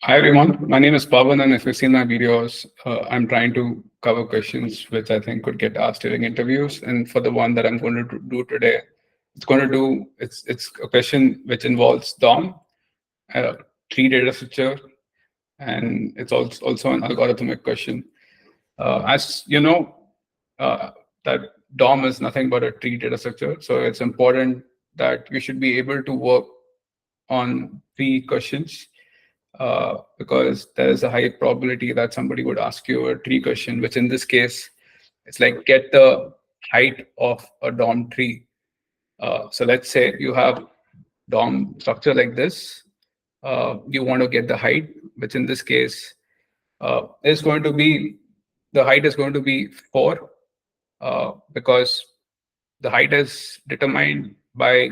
Hi everyone, my name is Pavan, and if you've seen my videos, I'm trying to cover questions which I think could get asked during interviews. And for the one that I'm going to do today, it's a question which involves DOM, tree data structure, and it's also an algorithmic question. As you know, that DOM is nothing but a tree data structure, so it's important that you should be able to work on three questions because there is a high probability that somebody would ask you a tree question, which in this case, it's like get the height of a DOM tree. So let's say you have DOM structure like this. You want to get the height, which in this case is going to be, the height is going to be 4 because the height is determined by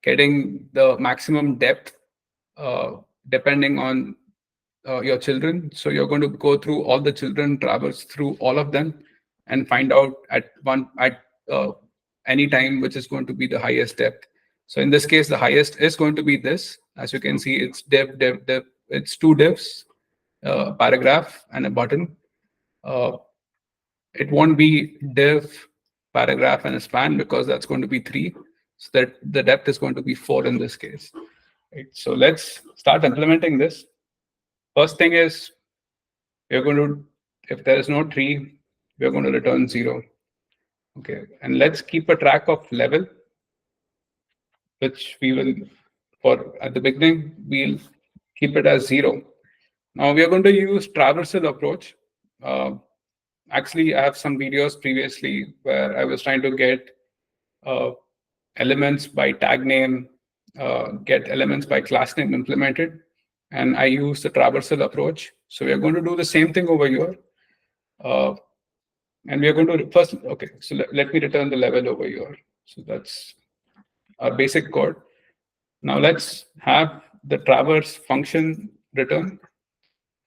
getting the maximum depth depending on your children. So you're going to go through all the children, traverse through all of them, and find out at any time which is going to be the highest depth. So in this case, the highest is going to be this. As you can see, it's div. It's two divs, paragraph and a button. It won't be div, paragraph, and a span because that's going to be 3. So that the depth is going to be 4 in this case. Right. So let's start implementing this. First thing is we're going to, if there is no tree, we're going to return 0. Okay, and let's keep a track of level, which we will, for at the beginning, we'll keep it as 0. Now we are going to use traversal approach. Actually, I have some videos previously where I was trying to get elements by tag name, get elements by class name implemented, and I use the traversal approach. So we are going to do the same thing over here. And we are going to first, okay, so let me return the level over here. So that's our basic code. Now let's have the traverse function return.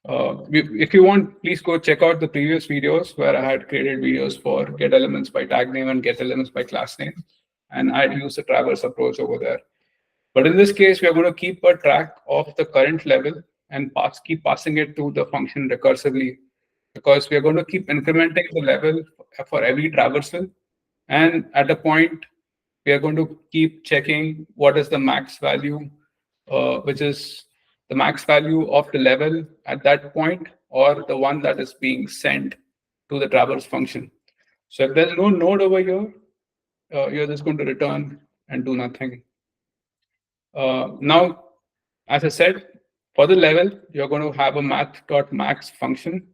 If you want, please go check out the previous videos where I had created videos for get elements by tag name and get elements by class name. And I'd use the traverse approach over there. But in this case, we are going to keep a track of the current level and keep passing it to the function recursively, because we are going to keep incrementing the level for every traversal. And at a point, we are going to keep checking what is the max value, which is the max value of the level at that point, or the one that is being sent to the traverse function. So if there's no node over here, you're just going to return and do nothing. Now, as I said, for the level, you're going to have a math.max function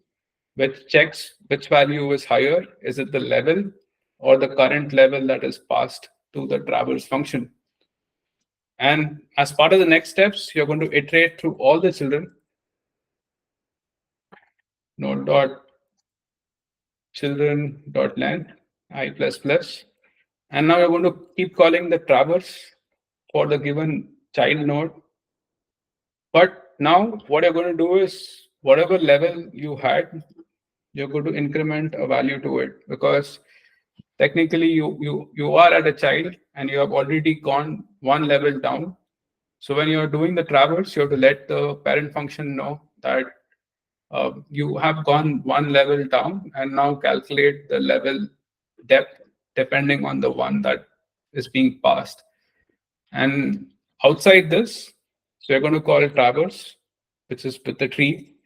which checks which value is higher. Is it the level or the current level that is passed to the traverse function? And as part of the next steps, you're going to iterate through all the children. Node.children.length I++. And now you're going to keep calling the traverse for the given child node. But now what you're going to do is whatever level you had, you're going to increment a value to it, because technically you are at a child and you have already gone one level down. So when you're doing the traverse, you have to let the parent function know that you have gone one level down, and now calculate the level depth depending on the one that is being passed. And outside this, so you're going to call it traverse, which is with the tree.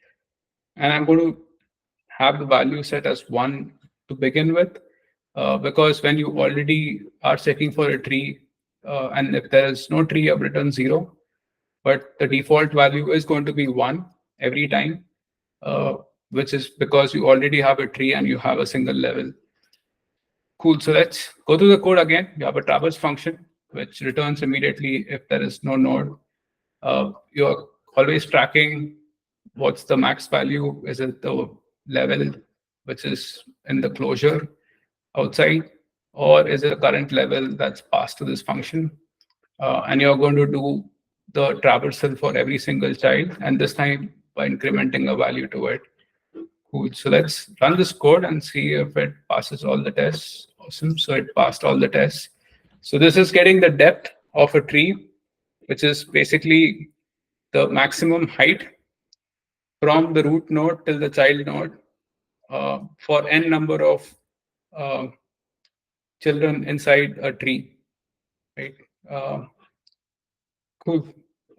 And I'm going to have the value set as 1 to begin with, because when you already are checking for a tree, and if there is no tree, I've written 0, but the default value is going to be 1 every time, which is because you already have a tree and you have a single level. Cool. So let's go through the code again. You have a traverse function which returns immediately if there is no node. You're always tracking what's the max value. Is it the level which is in the closure outside, or is it the current level that's passed to this function? And you're going to do the traversal for every single child, and this time by incrementing a value to it. Cool. So let's run this code and see if it passes all the tests. Awesome. So it passed all the tests. So this is getting the depth of a tree, which is basically the maximum height from the root node till the child node for n number of children inside a tree, right? Cool.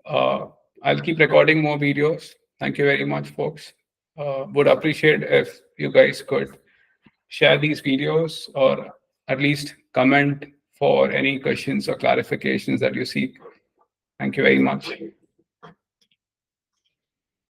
I'll keep recording more videos. Thank you very much, folks. Would appreciate if you guys could share these videos or at least comment for any questions or clarifications that you seek. Thank you very much.